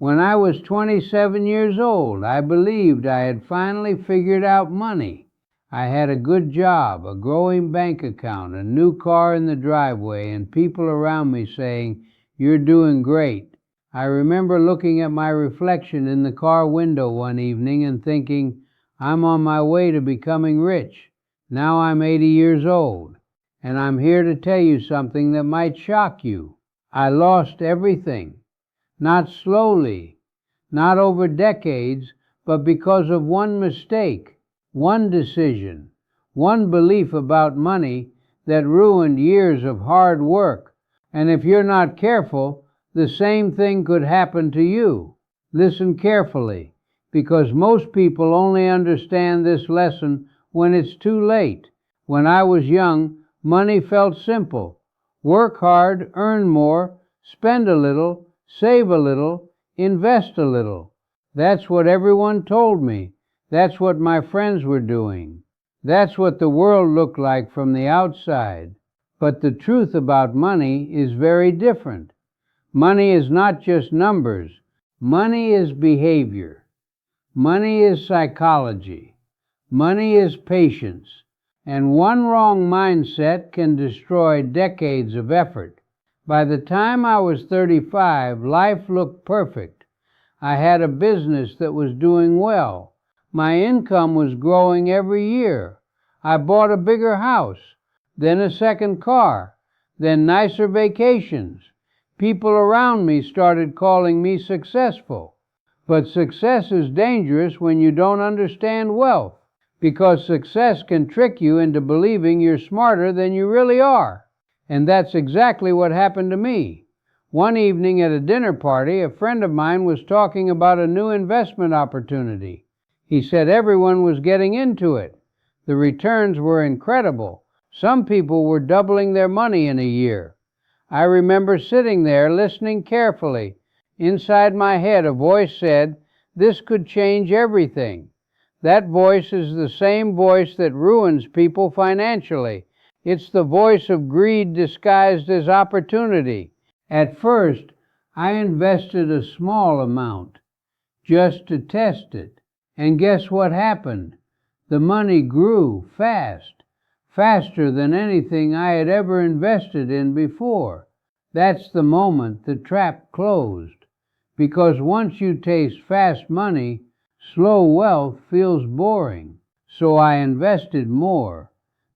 When I was 27 years old, I believed I had finally figured out money. I had a good job, a growing bank account, a new car in the driveway, and people around me saying, "You're doing great." I remember looking at my reflection in the car window one evening and thinking, "I'm on my way to becoming rich." Now I'm 80 years old, and I'm here to tell you something that might shock you. I lost everything. Not slowly, not over decades, but because of one mistake, one decision, one belief about money that ruined years of hard work. And if you're not careful, the same thing could happen to you. Listen carefully, because most people only understand this lesson when it's too late. When I was young, money felt simple. Work hard, earn more, spend a little, save a little, invest a little. That's what everyone told me. That's what my friends were doing. That's what the world looked like from the outside. But the truth about money is very different. Money is not just numbers. Money is behavior. Money is psychology. Money is patience. And one wrong mindset can destroy decades of effort. By the time I was 35, life looked perfect. I had a business that was doing well. My income was growing every year. I bought a bigger house, then a second car, then nicer vacations. People around me started calling me successful. But success is dangerous when you don't understand wealth, because success can trick you into believing you're smarter than you really are. And that's exactly what happened to me. One evening at a dinner party, a friend of mine was talking about a new investment opportunity. He said everyone was getting into it. The returns were incredible. Some people were doubling their money in a year. I remember sitting there listening carefully. Inside my head, a voice said, "This could change everything." That voice is the same voice that ruins people financially. It's the voice of greed disguised as opportunity. At first, I invested a small amount just to test it. And guess what happened? The money grew fast, faster than anything I had ever invested in before. That's the moment the trap closed. Because once you taste fast money, slow wealth feels boring. So I invested more,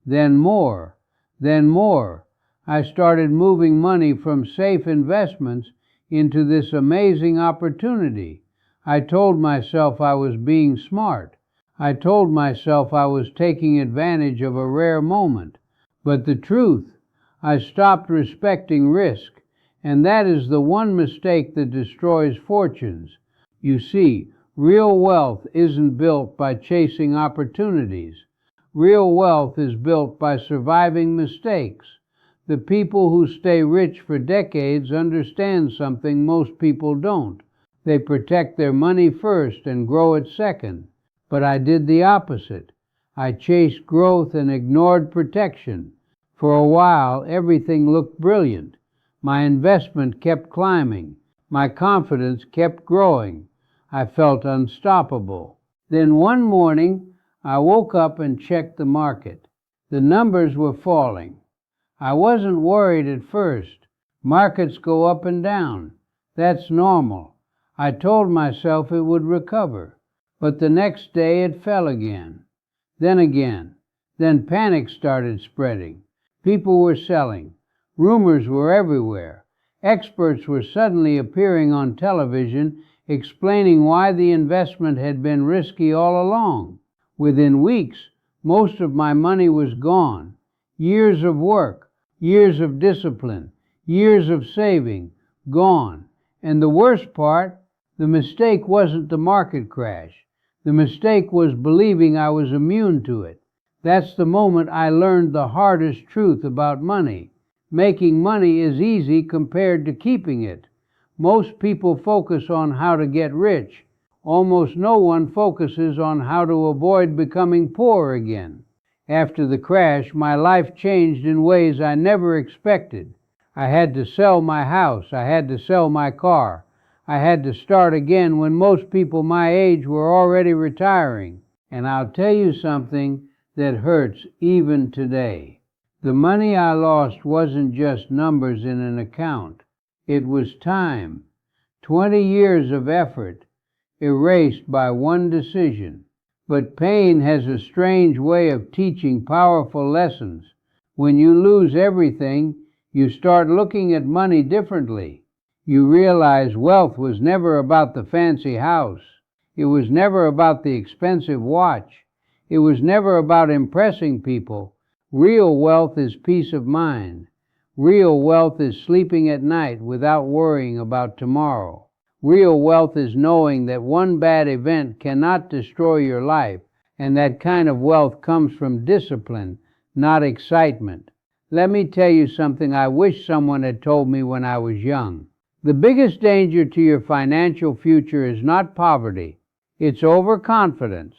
then more, then more. I started moving money from safe investments into this amazing opportunity. I told myself I was being smart. I told myself I was taking advantage of a rare moment. But the truth, I stopped respecting risk, and that is the one mistake that destroys fortunes. You see, real wealth isn't built by chasing opportunities. Real wealth is built by surviving mistakes. The people who stay rich for decades understand something most people don't. They protect their money first and grow it second. But I did the opposite. I chased growth and ignored protection. For a while, everything looked brilliant. My investment kept climbing. My confidence kept growing. I felt unstoppable. Then one morning, I woke up and checked the market. The numbers were falling. I wasn't worried at first. Markets go up and down. That's normal. I told myself it would recover. But the next day it fell again. Then again. Then panic started spreading. People were selling. Rumors were everywhere. Experts were suddenly appearing on television explaining why the investment had been risky all along. Within weeks, most of my money was gone. Years of work, years of discipline, years of saving, gone. And the worst part, the mistake wasn't the market crash. The mistake was believing I was immune to it. That's the moment I learned the hardest truth about money. Making money is easy compared to keeping it. Most people focus on how to get rich. Almost no one focuses on how to avoid becoming poor again. After the crash, my life changed in ways I never expected. I had to sell my house. I had to sell my car. I had to start again when most people my age were already retiring. And I'll tell you something that hurts even today. The money I lost wasn't just numbers in an account. It was time. 20 years of effort erased by one decision. But pain has a strange way of teaching powerful lessons. When you lose everything, you start looking at money differently. You realize wealth was never about the fancy house. It was never about the expensive watch. It was never about impressing people. Real wealth is peace of mind. Real wealth is sleeping at night without worrying about tomorrow. Real wealth is knowing that one bad event cannot destroy your life, and that kind of wealth comes from discipline, not excitement. Let me tell you something I wish someone had told me when I was young. The biggest danger to your financial future is not poverty, it's overconfidence.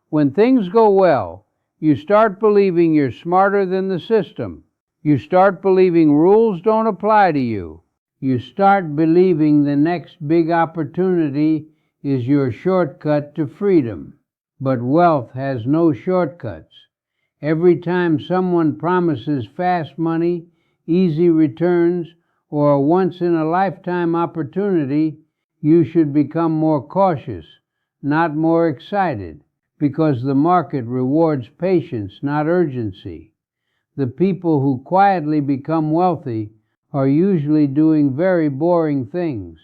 When things go well, you start believing you're smarter than the system. You start believing rules don't apply to you. You start believing the next big opportunity is your shortcut to freedom. But wealth has no shortcuts. Every time someone promises fast money, easy returns, or a once-in-a-lifetime opportunity, you should become more cautious, not more excited, because the market rewards patience, not urgency. The people who quietly become wealthy are usually doing very boring things.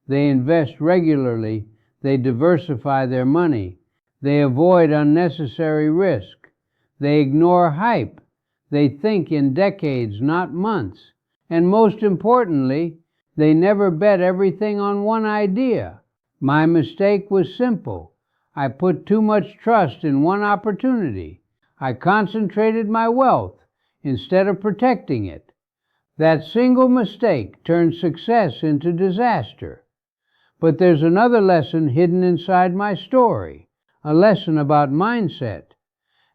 They invest regularly, they diversify their money, they avoid unnecessary risk, they ignore hype, they think in decades, not months, and most importantly, they never bet everything on one idea. My mistake was simple. I put too much trust in one opportunity. I concentrated my wealth instead of protecting it. That single mistake turned success into disaster. But there's another lesson hidden inside my story, a lesson about mindset.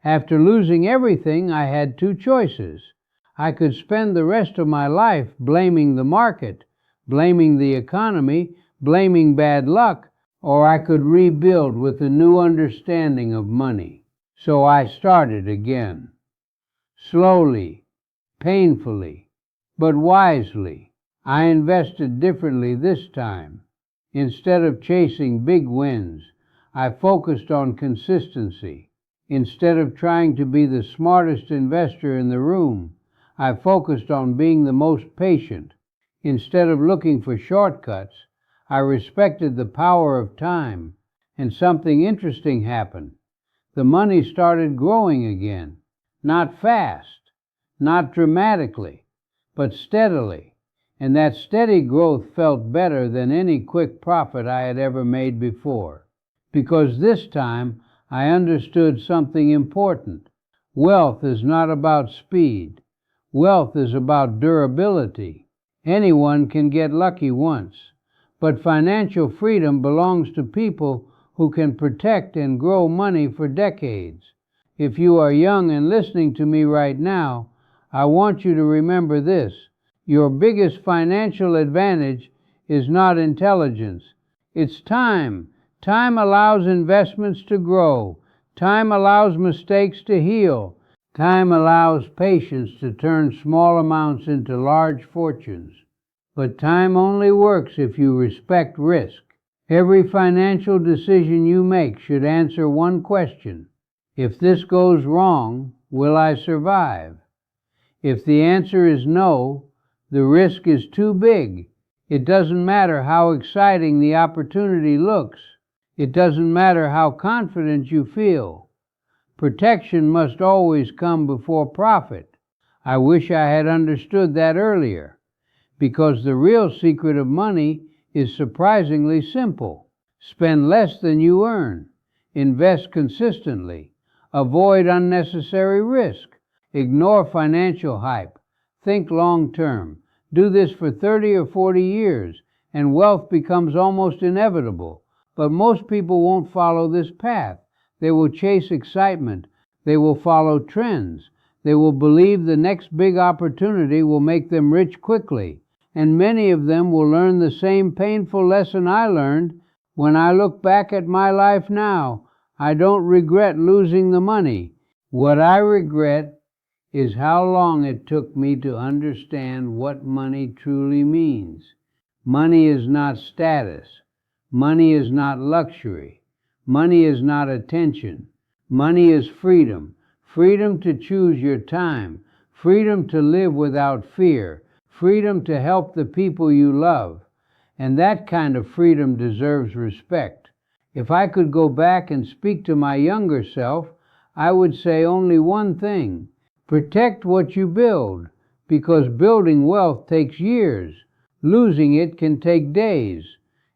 After losing everything, I had two choices. I could spend the rest of my life blaming the market, blaming the economy, blaming bad luck, or I could rebuild with a new understanding of money. So I started again. Slowly, painfully, but wisely. I invested differently this time. Instead of chasing big wins, I focused on consistency. Instead of trying to be the smartest investor in the room, I focused on being the most patient. Instead of looking for shortcuts, I respected the power of time, and something interesting happened. The money started growing again, not fast, not dramatically, but steadily. And that steady growth felt better than any quick profit I had ever made before. Because this time I understood something important. Wealth is not about speed. Wealth is about durability. Anyone can get lucky once, but financial freedom belongs to people who can protect and grow money for decades. If you are young and listening to me right now, I want you to remember this. Your biggest financial advantage is not intelligence. It's time. Time allows investments to grow. Time allows mistakes to heal. Time allows patience to turn small amounts into large fortunes. But time only works if you respect risk. Every financial decision you make should answer one question. If this goes wrong, will I survive? If the answer is no, the risk is too big. It doesn't matter how exciting the opportunity looks. It doesn't matter how confident you feel. Protection must always come before profit. I wish I had understood that earlier, because the real secret of money is surprisingly simple. Spend less than you earn. Invest consistently. Avoid unnecessary risk. Ignore financial hype. Think long term. Do this for 30 or 40 years, and wealth becomes almost inevitable. But most people won't follow this path. They will chase excitement. They will follow trends. They will believe the next big opportunity will make them rich quickly. and many of them will learn the same painful lesson I learned. When I look back at my life now, I don't regret losing the money. What I regret is how long it took me to understand what money truly means. Money is not status. Money is not luxury. Money is not attention. Money is freedom. Freedom to choose your time. Freedom to live without fear. Freedom to help the people you love. And that kind of freedom deserves respect. If I could go back and speak to my younger self, I would say only one thing. Protect what you build, because building wealth takes years. Losing it can take days.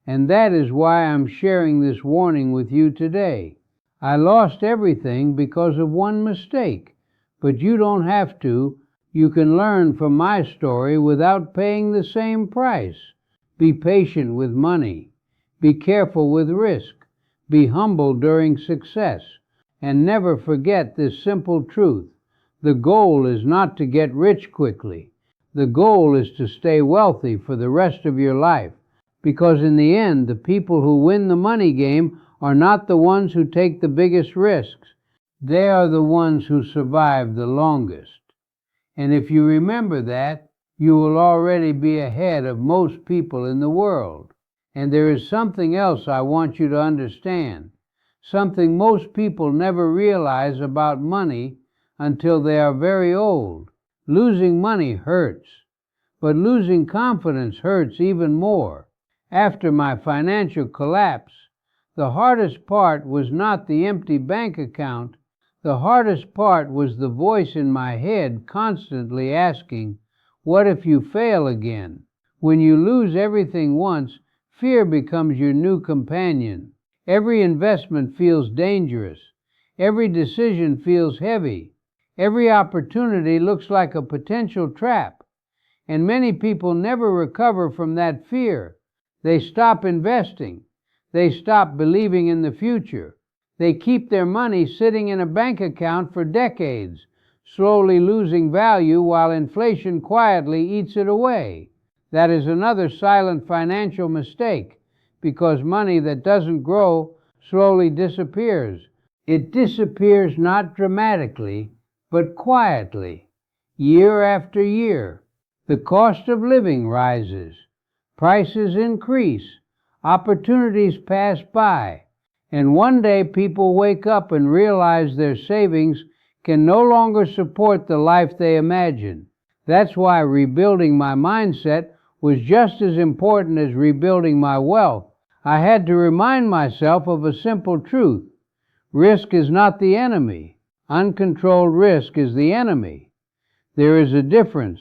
And that is why I'm sharing this warning with you today. I lost everything because of one mistake, but you don't have to. You can learn from my story without paying the same price. Be patient with money. Be careful with risk. Be humble during success. And never forget this simple truth. The goal is not to get rich quickly. The goal is to stay wealthy for the rest of your life. Because in the end, the people who win the money game are not the ones who take the biggest risks. They are the ones who survive the longest. And if you remember that, you will already be ahead of most people in the world. And there is something else I want you to understand. Something most people never realize about money until they are very old. Losing money hurts, but losing confidence hurts even more. After my financial collapse, the hardest part was not the empty bank account. The hardest part was the voice in my head constantly asking, "What if you fail again?" When you lose everything once, fear becomes your new companion. Every investment feels dangerous. Every decision feels heavy. Every opportunity looks like a potential trap. And many people never recover from that fear. They stop investing. They stop believing in the future. They keep their money sitting in a bank account for decades, slowly losing value while inflation quietly eats it away. That is another silent financial mistake, because money that doesn't grow slowly disappears. It disappears not dramatically, but quietly, year after year. The cost of living rises. Prices increase. Opportunities pass by. And one day people wake up and realize their savings can no longer support the life they imagined. That's why rebuilding my mindset was just as important as rebuilding my wealth. I had to remind myself of a simple truth. Risk is not the enemy. Uncontrolled risk is the enemy. There is a difference.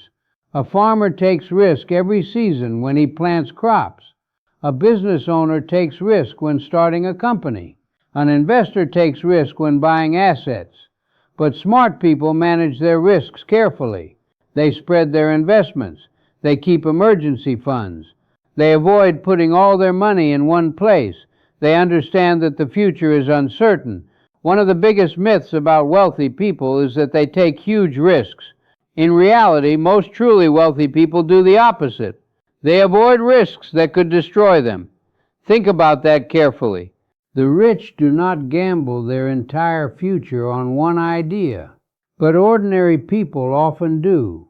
A farmer takes risk every season when he plants crops. A business owner takes risk when starting a company. An investor takes risk when buying assets. But smart people manage their risks carefully. They spread their investments. They keep emergency funds. They avoid putting all their money in one place. They understand that the future is uncertain. One of the biggest myths about wealthy people is that they take huge risks. In reality, most truly wealthy people do the opposite. They avoid risks that could destroy them. Think about that carefully. The rich do not gamble their entire future on one idea, but ordinary people often do.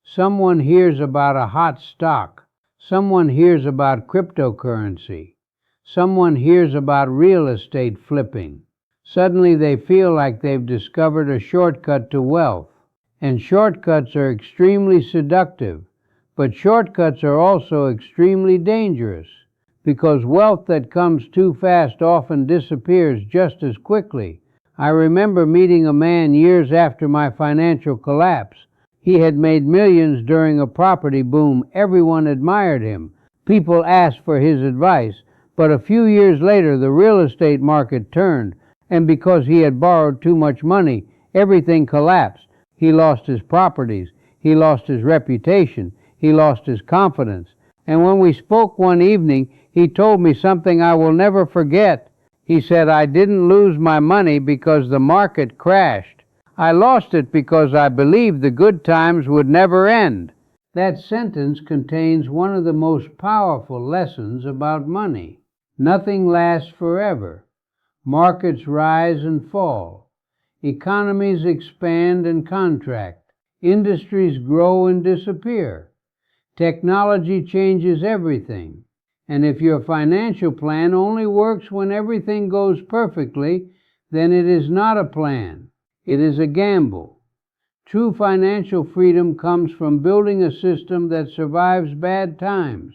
Someone hears about a hot stock. Someone hears about cryptocurrency. Someone hears about real estate flipping. Suddenly they feel like they've discovered a shortcut to wealth. And shortcuts are extremely seductive, but shortcuts are also extremely dangerous, because wealth that comes too fast often disappears just as quickly. I remember meeting a man years after my financial collapse. He had made millions during a property boom. Everyone admired him. People asked for his advice, but a few years later the real estate market turned, and because he had borrowed too much money, everything collapsed. He lost his properties. He lost his reputation. He lost his confidence. And when we spoke one evening, he told me something I will never forget. He said, "I didn't lose my money because the market crashed. I lost it because I believed the good times would never end." That sentence contains one of the most powerful lessons about money. Nothing lasts forever. Markets rise and fall. Economies expand and contract. Industries grow and disappear. Technology changes everything. And if your financial plan only works when everything goes perfectly, then it is not a plan. It is a gamble. True financial freedom comes from building a system that survives bad times,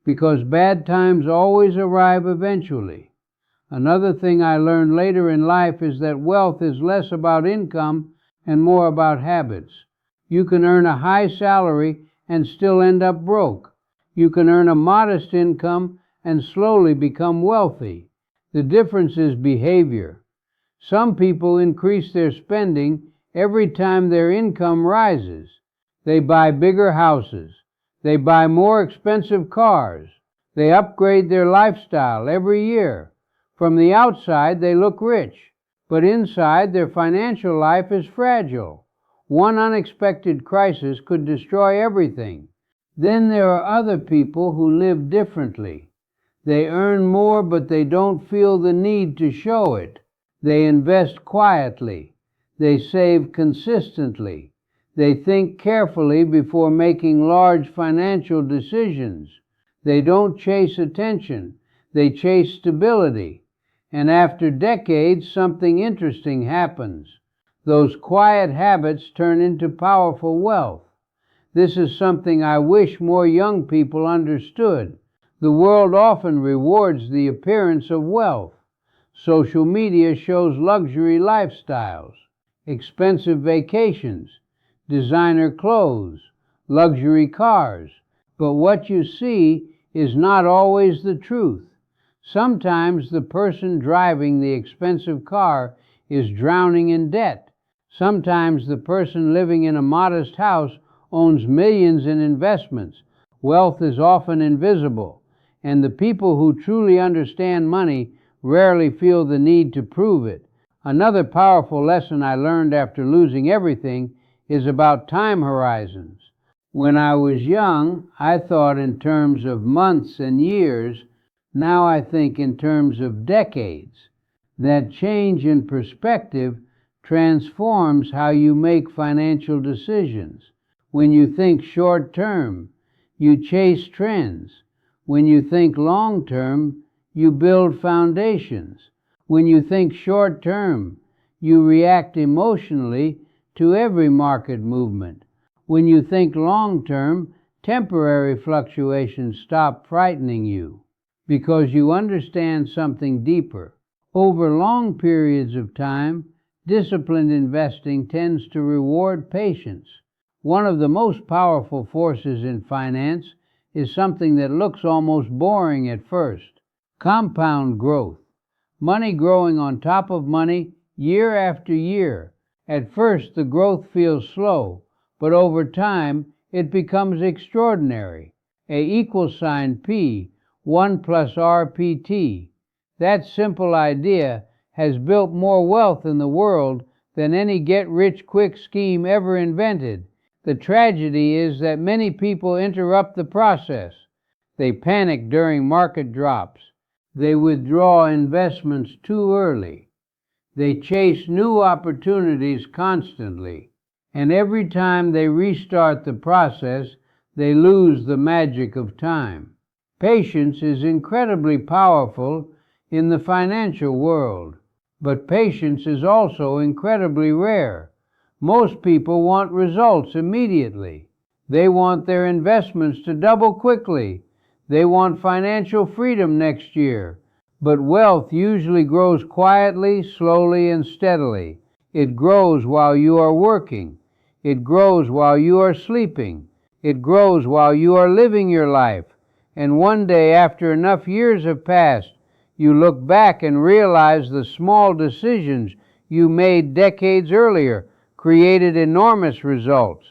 because bad times always arrive eventually. Another thing I learned later in life is that wealth is less about income and more about habits. You can earn a high salary and still end up broke. You can earn a modest income and slowly become wealthy. The difference is behavior. Some people increase their spending every time their income rises. They buy bigger houses. They buy more expensive cars. They upgrade their lifestyle every year. From the outside, they look rich, but inside, their financial life is fragile. One unexpected crisis could destroy everything. Then there are other people who live differently. They earn more, but they don't feel the need to show it. They invest quietly. They save consistently. They think carefully before making large financial decisions. They don't chase attention. They chase stability. And after decades, something interesting happens. Those quiet habits turn into powerful wealth. This is something I wish more young people understood. The world often rewards the appearance of wealth. Social media shows luxury lifestyles, expensive vacations, designer clothes, luxury cars. But what you see is not always the truth. Sometimes the person driving the expensive car is drowning in debt. Sometimes the person living in a modest house owns millions in investments. Wealth is often invisible, and the people who truly understand money rarely feel the need to prove it. Another powerful lesson I learned after losing everything is about time horizons. When I was young, I thought in terms of months and years. Now I think in terms of decades. That change in perspective transforms how you make financial decisions. When you think short term, you chase trends. When you think long term, you build foundations. When you think short term, you react emotionally to every market movement. When you think long term, temporary fluctuations stop frightening you, because you understand something deeper. Over long periods of time, disciplined investing tends to reward patience. One of the most powerful forces in finance is something that looks almost boring at first: compound growth. Money growing on top of money year after year. At first the growth feels slow, but over time it becomes extraordinary. P, 1 plus RPT. That simple idea has built more wealth in the world than any get-rich-quick scheme ever invented. The tragedy is that many people interrupt the process. They panic during market drops. They withdraw investments too early. They chase new opportunities constantly. And every time they restart the process, they lose the magic of time. Patience is incredibly powerful in the financial world, but patience is also incredibly rare. Most people want results immediately. They want their investments to double quickly. They want financial freedom next year. But wealth usually grows quietly, slowly, and steadily. It grows while you are working. It grows while you are sleeping. It grows while you are living your life. And one day, after enough years have passed, you look back and realize the small decisions you made decades earlier created enormous results.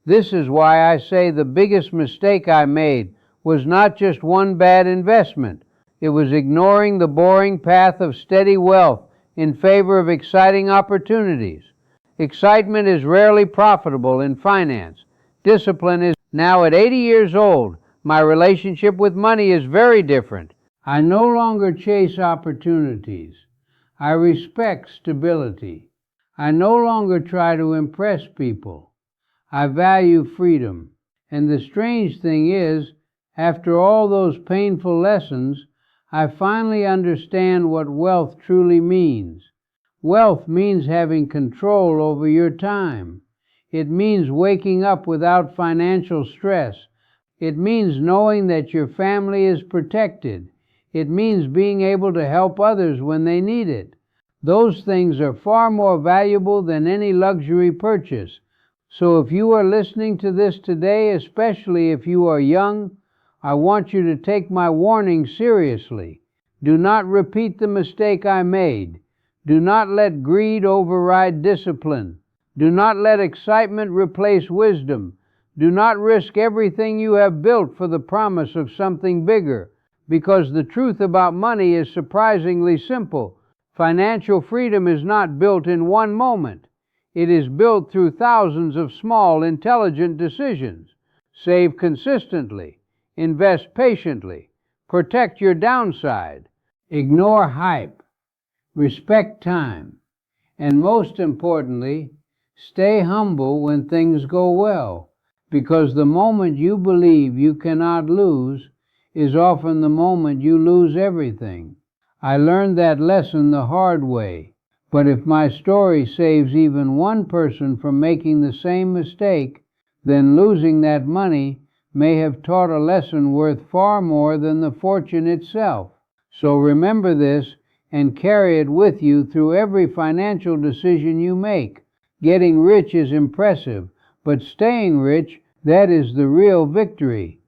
This is why I say the biggest mistake I made was not just one bad investment. It was ignoring the boring path of steady wealth in favor of exciting opportunities. Excitement is rarely profitable in finance. Discipline is Now at 80 years old, my relationship with money is very different. I no longer chase opportunities. I respect stability. I no longer try to impress people. I value freedom. And the strange thing is, after all those painful lessons, I finally understand what wealth truly means. Wealth means having control over your time. It means waking up without financial stress. It means knowing that your family is protected. It means being able to help others when they need it. Those things are far more valuable than any luxury purchase. So if you are listening to this today, especially if you are young, I want you to take my warning seriously. Do not repeat the mistake I made. Do not let greed override discipline. Do not let excitement replace wisdom. Do not risk everything you have built for the promise of something bigger, because the truth about money is surprisingly simple. Financial freedom is not built in one moment. It is built through thousands of small, intelligent decisions. Save consistently. Invest patiently. Protect your downside. Ignore hype. Respect time. And most importantly, stay humble when things go well, because the moment you believe you cannot lose is often the moment you lose everything. I learned that lesson the hard way, but if my story saves even one person from making the same mistake, then losing that money may have taught a lesson worth far more than the fortune itself. So remember this and carry it with you through every financial decision you make. Getting rich is impressive, but staying rich, that is the real victory.